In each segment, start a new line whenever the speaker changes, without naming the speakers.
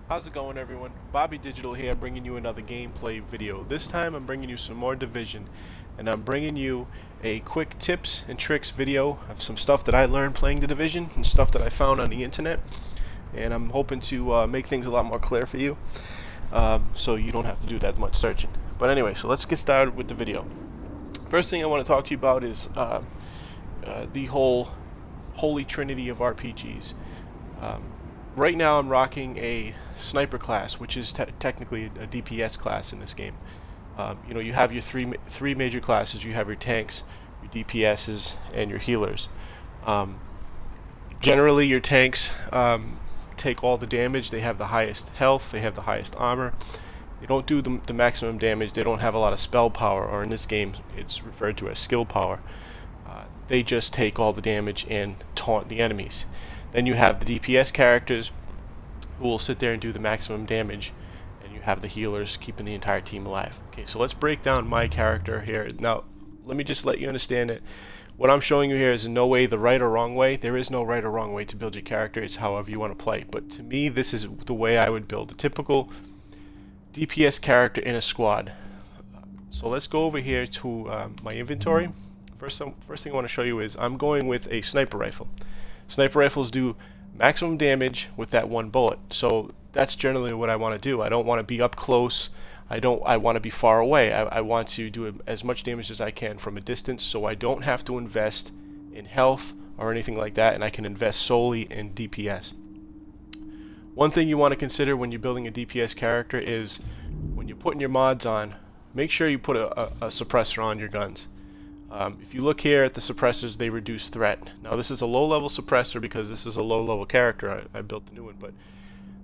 How's it going, everyone? Bobby Digital here, bringing you another gameplay video. This time I'm bringing you some more Division, and I'm bringing you a quick tips and tricks video of some stuff that I learned playing the Division and stuff that I found on the internet, and I'm hoping to make things a lot more clear for you, so you don't have to do that much searching. But anyway, so let's get started with the video. First thing I want to talk to you about is the whole holy trinity of RPGs. Right now I'm rocking a sniper class, which is technically a DPS class in this game. You have your three major classes. You have your tanks, your DPSs, and your healers. Generally, your tanks take all the damage. They have the highest health. They have the highest armor. They don't do the maximum damage. They don't have a lot of spell power, or in this game, it's referred to as skill power. They just take all the damage and taunt the enemies. Then you have the DPS characters who will sit there and do the maximum damage, and you have the healers keeping the entire team alive. Okay, so let's break down my character here. Now, let me just let you understand that what I'm showing you here is in no way the right or wrong way. There is no right or wrong way to build your character. It's however you want to play. But to me, this is the way I would build a typical DPS character in a squad. So let's go over here to my inventory. First thing I want to show you is I'm going with a sniper rifle. Sniper rifles do maximum damage with that one bullet, so that's generally what I want to do. I don't want to be up close. I want to be far away. I want to do as much damage as I can from a distance, so I don't have to invest in health or anything like that, and I can invest solely in DPS. One thing you want to consider when you're building a DPS character is when you're putting your mods on, make sure you put a suppressor on your guns. If you look here at the suppressors, they reduce threat. Now this is a low-level suppressor because this is a low-level character. I built a new one, but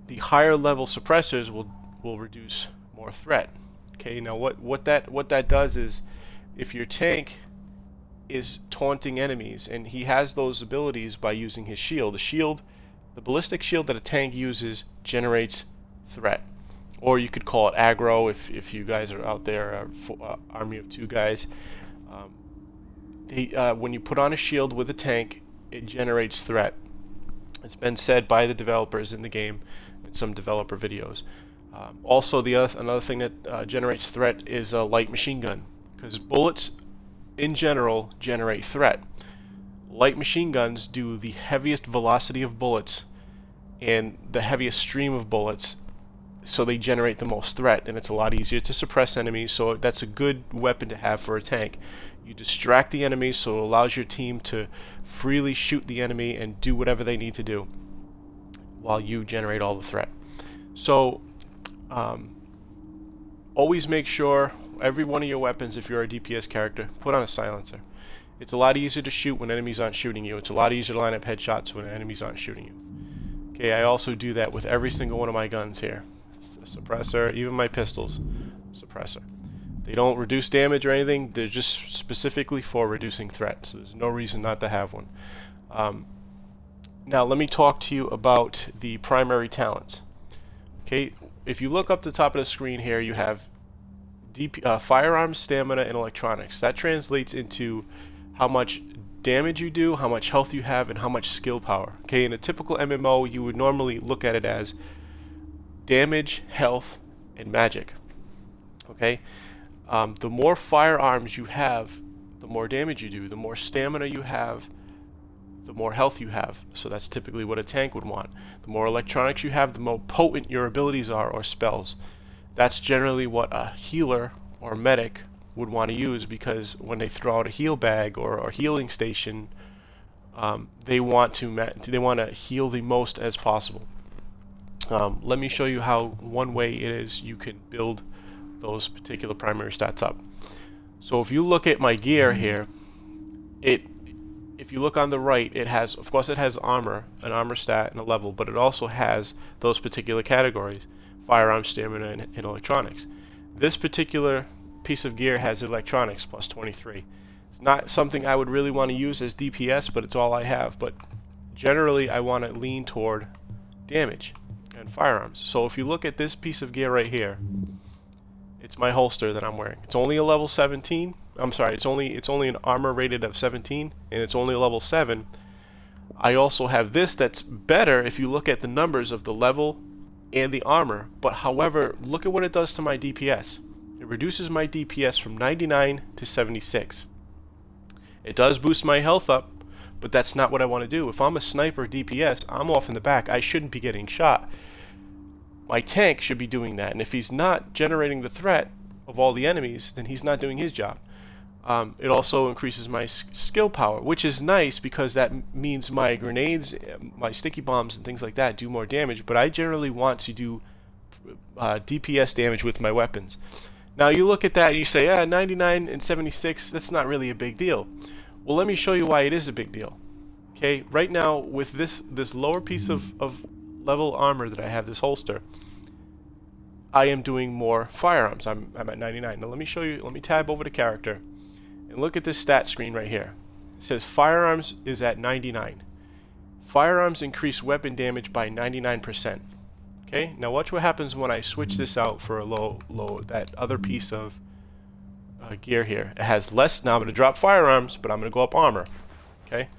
the higher-level suppressors will reduce more threat. Okay, now what that does is, if your tank is taunting enemies, and he has those abilities by using his shield, the ballistic shield that a tank uses generates threat, or you could call it aggro if you guys are out there, army of two guys. When you put on a shield with a tank, it generates threat. It's been said by the developers in the game in some developer videos. Also, another thing that generates threat is a light machine gun, because bullets in general generate threat. Light machine guns do the heaviest velocity of bullets and the heaviest stream of bullets, so they generate the most threat, and it's a lot easier to suppress enemies, so that's a good weapon to have for a tank. You distract the enemies, so it allows your team to freely shoot the enemy and do whatever they need to do while you generate all the threat. So always make sure every one of your weapons, if you're a DPS character, put on a silencer. It's a lot easier to shoot when enemies aren't shooting you. It's a lot easier to line up headshots when enemies aren't shooting you. Okay, I also do that with every single one of my guns here. Suppressor, even my pistols, suppressor. They don't reduce damage or anything. They're just specifically for reducing threat, so there's no reason not to have one. Now let me talk to you about the primary talents. Okay, if you look up the top of the screen here, you have firearms, stamina, and electronics. That translates into how much damage you do, how much health you have, and how much skill power. Okay, in a typical MMO, you would normally look at it as damage, health, and magic. Okay, the more firearms you have, the more damage you do. The more stamina you have, the more health you have. So that's typically what a tank would want. The more electronics you have, the more potent your abilities are, or spells. That's generally what a healer or medic would want to use, because when they throw out a heal bag or a healing station, they want to heal the most as possible. Let me show you how one way it is you can build those particular primary stats up. So if you look at my gear here, if you look on the right, it has, of course, it has armor, an armor stat and a level, but it also has those particular categories: firearms, stamina, and electronics. This particular piece of gear has electronics plus 23. It's not something I would really want to use as DPS, but it's all I have. But generally, I want to lean toward damage and firearms. So if you look at this piece of gear right here, it's my holster that I'm wearing. It's only a level 17. I'm sorry, it's only an armor rated of 17, and it's only a level 7. I also have this that's better if you look at the numbers of the level and the armor, but however, look at what it does to my DPS. It reduces my DPS from 99 to 76. It does boost my health up, but that's not what I want to do. If I'm a sniper DPS, I'm off in the back. I shouldn't be getting shot. My tank should be doing that, and if he's not generating the threat of all the enemies, then he's not doing his job. It also increases my skill power, which is nice because that means my grenades, my sticky bombs, and things like that do more damage, but I generally want to do DPS damage with my weapons. Now you look at that and you say, 99 and 76, that's not really a big deal. Well, let me show you why it is a big deal. Okay, right now with this lower piece of level armor that I have, this holster, I am doing more firearms. I'm at 99. Now let me show you, let me tab over to character and look at this stat screen right here. It says firearms is at 99. Firearms increase weapon damage by 99%. Okay, now watch what happens when I switch this out for a low, that other piece of gear here. It has less. Now I'm going to drop firearms, but I'm going to go up armor. Okay,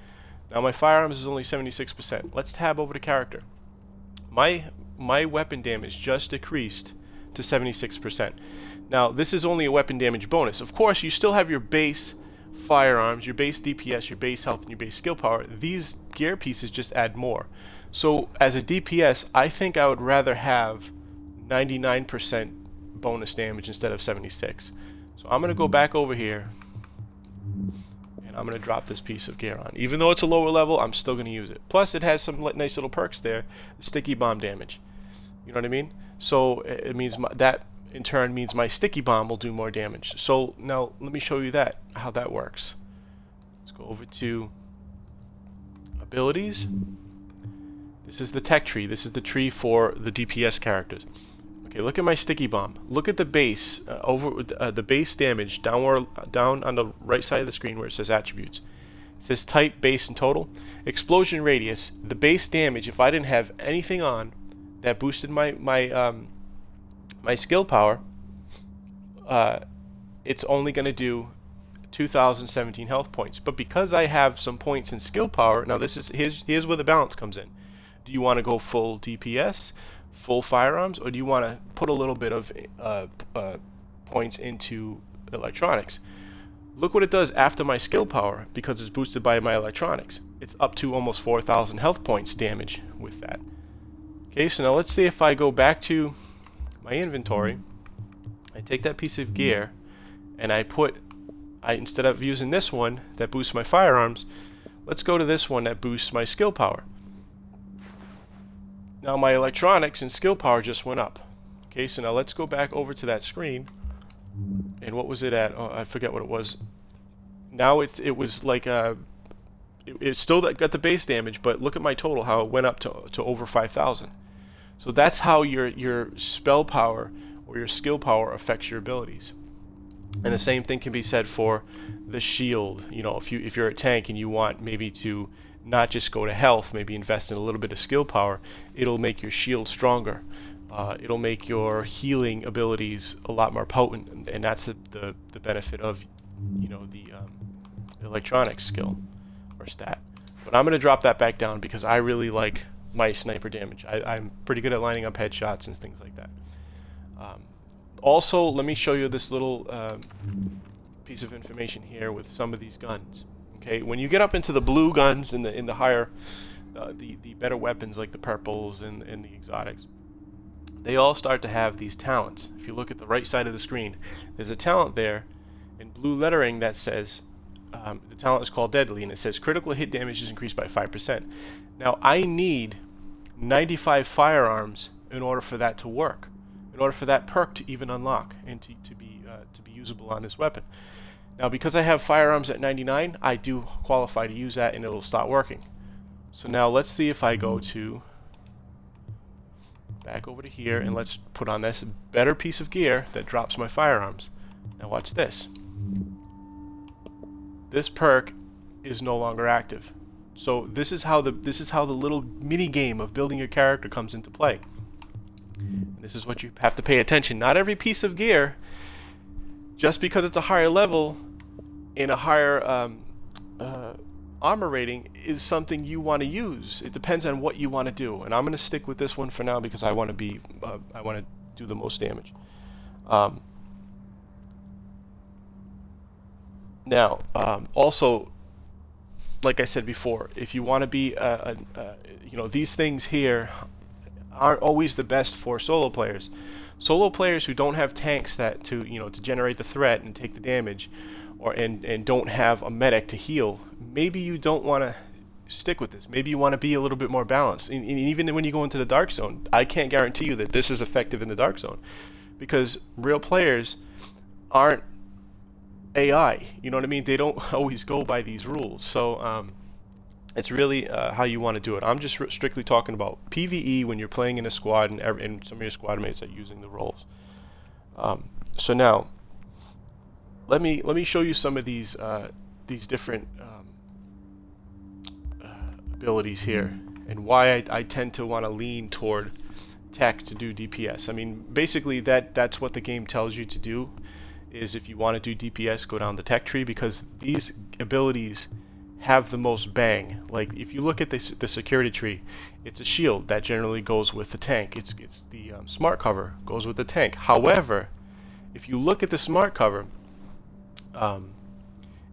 now my firearms is only 76%. Let's tab over to character. My weapon damage just decreased to 76%. Now this is only a weapon damage bonus. Of course, you still have your base firearms, your base DPS, your base health, and your base skill power. These gear pieces just add more. So as a DPS, I think I would rather have 99% bonus damage instead of 76. So I'm going to go back over here and I'm going to drop this piece of gear on. Even though it's a lower level, I'm still going to use it. Plus it has some nice little perks there. Sticky bomb damage. You know what I mean? So it means that in turn means my sticky bomb will do more damage. So now let me show you how that works. Let's go over to abilities. This is the tech tree. This is the tree for the DPS characters. Okay, look at my sticky bomb. Look at the base, the base damage down on the right side of the screen where it says attributes. It says type, base, and total. Explosion radius. The base damage, if I didn't have anything on that boosted my skill power, it's only going to do 2,017 health points. But because I have some points in skill power, now here's where the balance comes in. Do you want to go full DPS, full firearms, or do you want to put a little bit of points into electronics? Look what it does after my skill power, because it's boosted by my electronics. It's up to almost 4,000 health points damage with that. Okay, so now let's see if I go back to my inventory. I take that piece of gear and instead of using this one that boosts my firearms, let's go to this one that boosts my skill power. Now my electronics and skill power just went up. Okay, so now let's go back over to that screen. And what was it at? Oh, I forget what it was. Now it was like it still got the base damage, but look at my total, how it went up to over 5,000. So that's how your spell power or your skill power affects your abilities. And the same thing can be said for the shield. You know, if you're a tank and you want maybe to not just go to health, maybe invest in a little bit of skill power, it'll make your shield stronger. It'll make your healing abilities a lot more potent, and that's the benefit of, you know, the electronics skill or stat. But I'm going to drop that back down because I really like my sniper damage. I'm pretty good at lining up headshots and things like that. Also, let me show you this little piece of information here with some of these guns. Okay, when you get up into the blue guns in the higher, the better weapons like the purples and the exotics, they all start to have these talents. If you look at the right side of the screen, there's a talent there in blue lettering that says the talent is called Deadly, and it says critical hit damage is increased by 5%. Now I need 95 firearms in order for that to work, in order for that perk to even unlock and to be usable on this weapon. Now because I have firearms at 99, I do qualify to use that and it'll start working. So now let's see if I go to back over to here and let's put on this better piece of gear that drops my firearms. Now watch this. This perk is no longer active. So this is how the little mini game of building your character comes into play. And this is what you have to pay attention. Not every piece of gear, just because it's a higher level in a higher armor rating is something you want to use. It depends on what you want to do, and I'm going to stick with this one for now because I want to be I want to do the most damage. Now, also, like I said before, if you want to be you know, these things here aren't always the best for solo players. Solo players who don't have tanks that to generate the threat and take the damage, and don't have a medic to heal, maybe you don't want to stick with this. Maybe you want to be a little bit more balanced. And even when you go into the dark zone, I can't guarantee you that this is effective in the dark zone, because real players aren't AI. You know what I mean? They don't always go by these rules. So it's really how you want to do it. I'm just strictly talking about PvE when you're playing in a squad and some of your squad mates are using the roles. So now, let me show you some of these different abilities here, and why I tend to want to lean toward tech to do DPS. I mean, basically that's what the game tells you to do. Is if you want to do DPS, go down the tech tree, because these abilities have the most bang. Like if you look at the security tree, it's a shield that generally goes with the tank. It's the smart cover goes with the tank. However, if you look at the smart cover,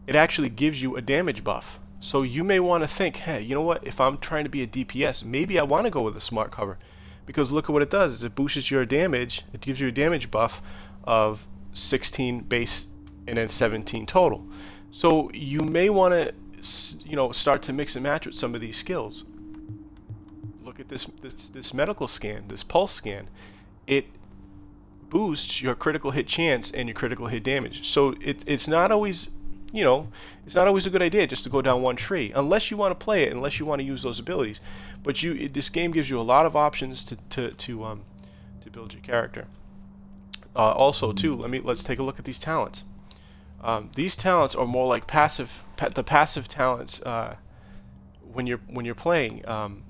it actually gives you a damage buff. So you may want to think, hey, you know what? If I'm trying to be a DPS, maybe I want to go with a smart cover, because look at what it does. Is it boosts your damage. It gives you a damage buff of 16 base and then 17 total. So you may want to start to mix and match with some of these skills. Look at this medical scan, this pulse scan. It boosts your critical hit chance and your critical hit damage. So it's not always it's not always a good idea just to go down one tree, unless you want to play it, unless you want to use those abilities. But this game gives you a lot of options to build your character. Also, too, let's take a look at these talents. These talents are more like the passive talents when you're playing. I'm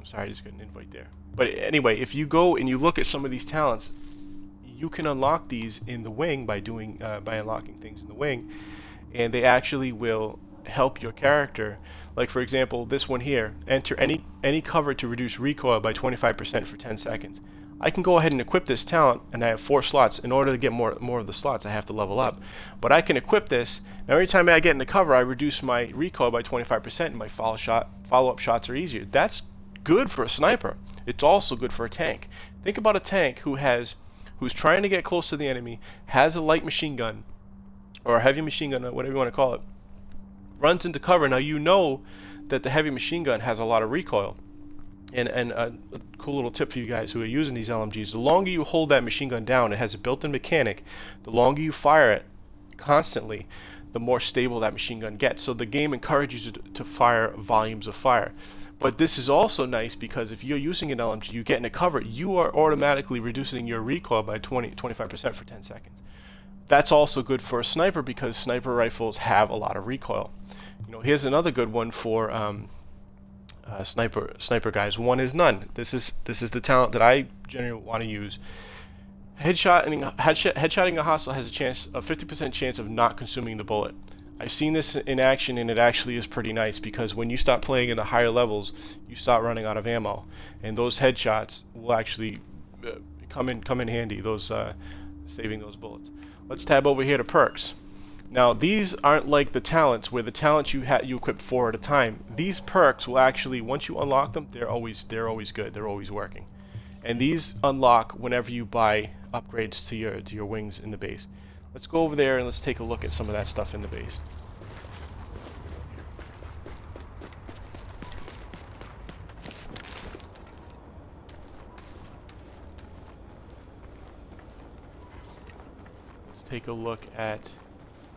sorry, I just got an invite there. But anyway, if you go and you look at some of these talents, you can unlock these in the wing by unlocking things in the wing, and they actually will help your character. Like for example, this one here: enter any cover to reduce recoil by 25% for 10 seconds. I can go ahead and equip this talent, and I have 4 slots. In order to get more of the slots, I have to level up. But I can equip this. Now every time I get in the cover, I reduce my recoil by 25%, and my follow-up shots are easier. That's good for a sniper. It's also good for a tank. Think about a tank who's trying to get close to the enemy, has a light machine gun, or a heavy machine gun, whatever you want to call it, runs into cover. Now you know that the heavy machine gun has a lot of recoil. And a cool little tip for you guys who are using these LMGs: the longer you hold that machine gun down, it has a built-in mechanic. The longer you fire it constantly, the more stable that machine gun gets. So the game encourages you to fire volumes of fire. But this is also nice because if you're using an LMG, you get in a cover, you are automatically reducing your recoil by 25% for 10 seconds. That's also good for a sniper because sniper rifles have a lot of recoil. Here's another good one for sniper guys. One is none. This is the talent that I generally want to use. Headshotting a hostile has a 50% chance of not consuming the bullet. I've seen this in action, and it actually is pretty nice because when you start playing in the higher levels, you start running out of ammo, and those headshots will actually come in handy. Those saving those bullets. Let's tab over here to perks. Now these aren't like the talents, where the talents you equip 4 at a time. These perks will actually, once you unlock them, they're always good. They're always working, and these unlock whenever you buy upgrades to your wings in the base. Let's go over there and let's take a look at some of that stuff in the base. Let's take a look at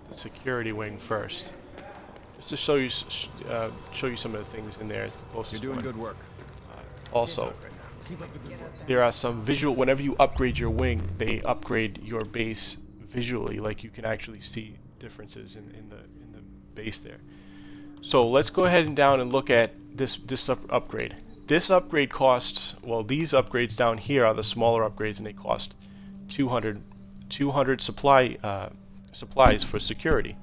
the security wing first, just to show you some of the things in there. It's the closest
You're doing
one.
good work.
Also, there are some visual. Whenever you upgrade your wing, they upgrade your base visually. Like you can actually see differences in the base there. So let's go ahead and down and look at this upgrade. This upgrade costs, well, these upgrades down here are the smaller upgrades, and they cost 200 supplies for security.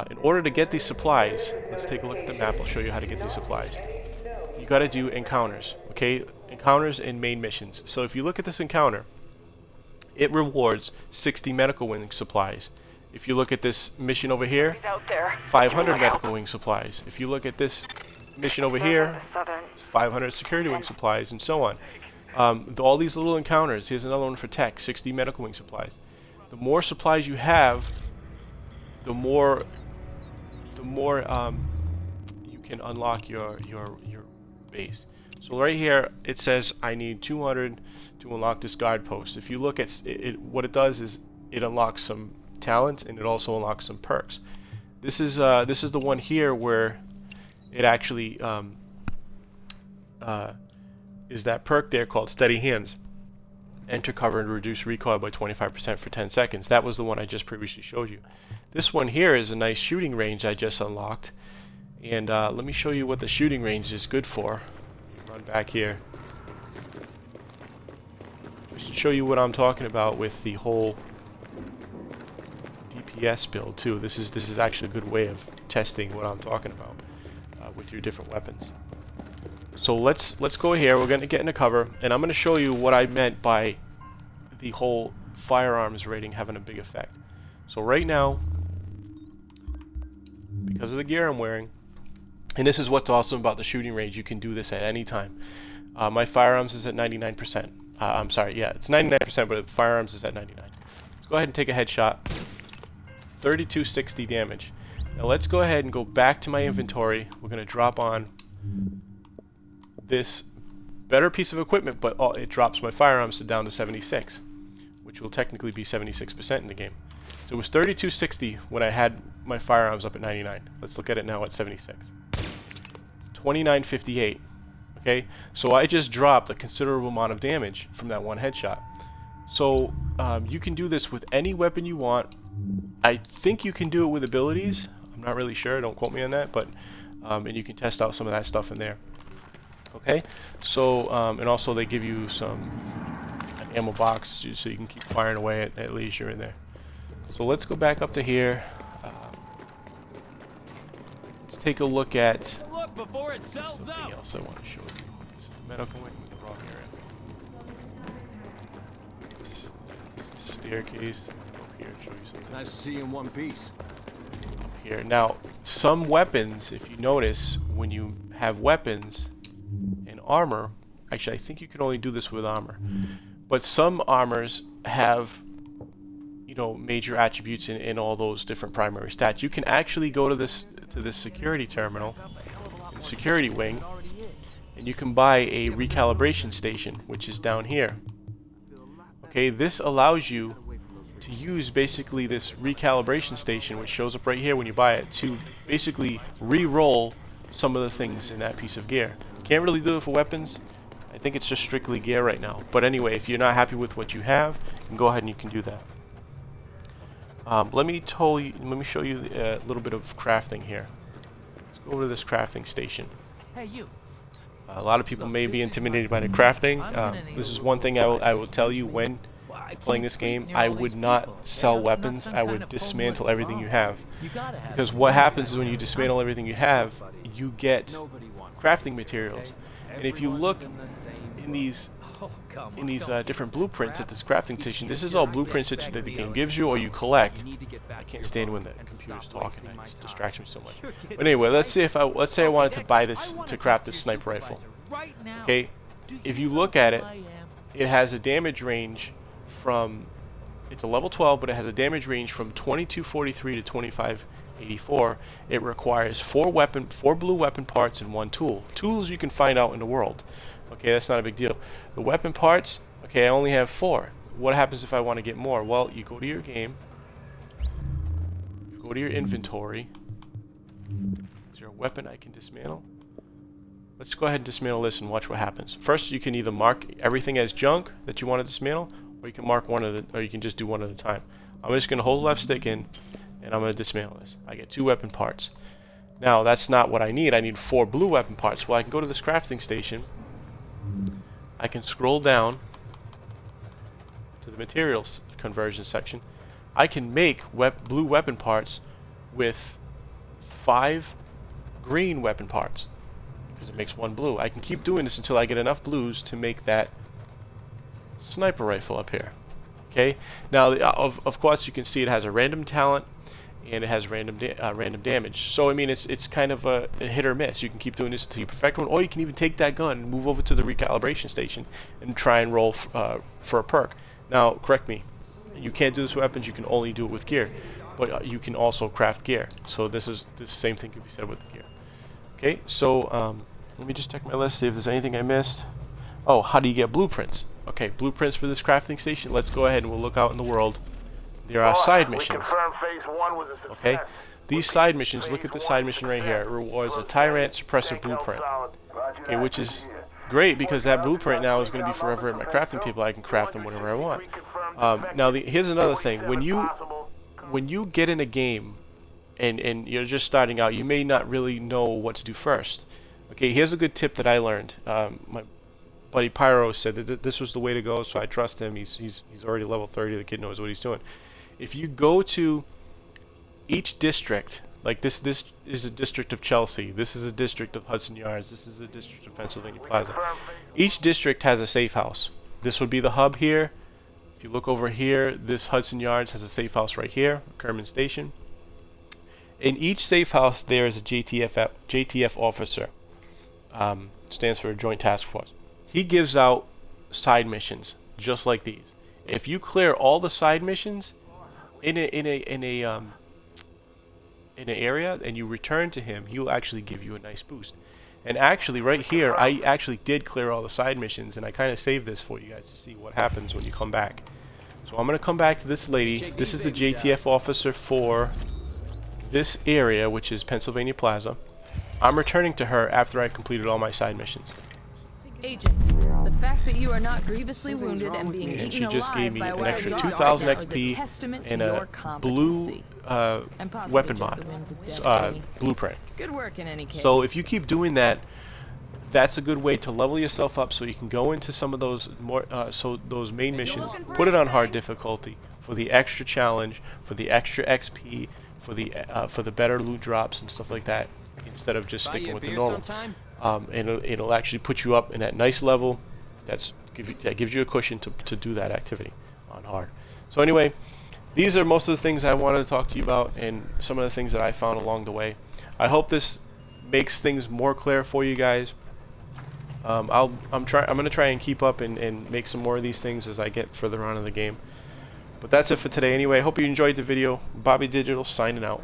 In order to get these supplies, let's take a look at the map. I'll show you how to get these supplies. You got to do encounters, okay? Encounters and main missions. So if you look at this encounter, it rewards 60 medical wing supplies. If you look at this mission over here, 500 medical wing supplies. If you look at this mission over here, 500 security wing supplies, and so on. All these little encounters. Here's another one for tech, 60 medical wing supplies. The more supplies you have, the more you can unlock your base. So right here it says I need 200 to unlock this guard post. If you look at it, what it does is it unlocks some talents and it also unlocks some perks. This is the one here where it actually is that perk there called Steady Hands. Enter cover and reduce recoil by 25% for 10 seconds. That was the one I just previously showed you. This one here is a nice shooting range I just unlocked. And let me show you what the shooting range is good for. Run back here. Just to show you what I'm talking about with the whole DPS build too. This is actually a good way of testing what I'm talking about with your different weapons. So let's go here. We're going to get into cover, and I'm going to show you what I meant by the whole firearms rating having a big effect. So right now, because of the gear I'm wearing, and this is what's awesome about the shooting range, you can do this at any time. My firearms is at 99%. I'm sorry, yeah, it's 99%, but the firearms is at 99. Let's go ahead and take a headshot. 3260 damage. Now let's go ahead and go back to my inventory. We're going to drop on this better piece of equipment, but it drops my firearms down to 76, which will technically be 76% in the game. So it was 3260 when I had my firearms up at 99. Let's look at it now at 76. 2958. Okay, so I just dropped a considerable amount of damage from that one headshot. So you can do this with any weapon you want. I think you can do it with abilities. I'm not really sure. Don't quote me on that, but and you can test out some of that stuff in there. Okay, so and also they give you an ammo box so you can keep firing away at leisure in there. So let's go back up to here. Let's take a look at something else I want to show you. This is the medical wing in the wrong area. This is the staircase. Go up here and show you something.
Nice to see you in one piece.
Up here. Now, some weapons, if you notice, when you have weapons and armor, actually I think you can only do this with armor, but some armors have, you know, major attributes in all those different primary stats. You can actually go to this security terminal, security wing, and you can buy a recalibration station, which is down here. Okay, this allows you to use basically this recalibration station, which shows up right here when you buy it, to basically re-roll some of the things in that piece of gear. Can't really do it for weapons. I think it's just strictly gear right now. But anyway, if you're not happy with what you have, you can go ahead and you can do that. Let me show you a little bit of crafting here. Let's go over to this crafting station.
Hey, you.
A lot of people may be intimidated by the crafting. This is one thing I will tell you when playing this game. I would not sell weapons. I would dismantle everything you have. Because what happens is when you dismantle everything you have, you get crafting materials. And if you look in these different blueprints at this crafting station, this is all blueprints that the game gives you or you collect. I can't stand when the computer's talking. It distracts me so much. But anyway, let's say I wanted to buy this to craft this sniper rifle. Okay, if you look at it, it has a damage range from, it's a level 12, but it has a damage range from 2243 to 2584. It requires 4 blue weapon parts and 1 tool. Tools you can find out in the world. Okay, that's not a big deal. The weapon parts, okay, I only have 4. What happens if I want to get more? Well, you go to your game, you go to your inventory. Is there a weapon I can dismantle? Let's go ahead and dismantle this and watch what happens. First, you can either mark everything as junk that you want to dismantle, or you can mark or you can just do one at a time. I'm just going to hold the left stick in, and I'm going to dismantle this. I get 2 weapon parts. Now, that's not what I need. I need 4 blue weapon parts. Well, I can go to this crafting station. I can scroll down to the materials conversion section. I can make blue weapon parts with 5 green weapon parts because it makes 1 blue. I can keep doing this until I get enough blues to make that sniper rifle up here. Okay. Now, of course, you can see it has a random talent and it has random damage. So I mean, it's kind of a hit or miss. You can keep doing this until you perfect one, or you can even take that gun and move over to the recalibration station and try and roll for a perk. Now, correct me. You can't do this with weapons. You can only do it with gear, but you can also craft gear. So this same thing can be said with the gear. Okay. So let me just check my list, see if there's anything I missed. Oh, how do you get blueprints? Okay, blueprints for this crafting station. Let's go ahead and we'll look out in the world. There are side missions. Okay, these side missions, look at the side mission right here. It rewards a Tyrant Suppressor blueprint. Okay, which is great because that blueprint now is going to be forever at my crafting table. I can craft them whenever I want. Now, here's another thing. When you get in a game and you're just starting out, you may not really know what to do first. Okay, here's a good tip that I learned. My buddy Pyro said that this was the way to go, so I trust him. He's already level 30. The kid knows what he's doing. If you go to each district, like this is a district of Chelsea, this is a district of Hudson Yards, this is a district of Pennsylvania Plaza. Each district has a safe house. This would be the hub here. If you look over here, this Hudson Yards has a safe house right here, Kerman Station. In each safe house, there is a JTF officer. Stands for Joint Task Force. He gives out side missions just like these. If you clear all the side missions in an area and you return to him, he will actually give you a nice boost. And actually, right here, I actually did clear all the side missions, and I kind of saved this for you guys to see what happens when you come back. So I'm going to come back to this lady. This is the JTF officer for this area, which is Pennsylvania Plaza. I'm returning to her after I completed all my side missions.
Agent, the fact that you are not grievously wounded and being eaten
she just gave me
alive
an
by
extra
wild
2,000
dogs is a
XP
testament to
and
your
a blue weapon mod blueprint.
Good work in any case.
So if you keep doing that, that's a good way to level yourself up so you can go into some of those more those main missions, put it on hard difficulty for the extra challenge, for the extra XP, for the better loot drops and stuff like that, instead of just sticking with the normal. And it'll actually put you up in that nice level that gives you a cushion to do that activity on hard. So anyway, these are most of the things I wanted to talk to you about and some of the things that I found along the way. I hope this makes things more clear for you guys. I'm gonna try and keep up and make some more of these things as I get further on in the game. But that's it for today anyway. Hope you enjoyed the video. Bobby Digital signing out.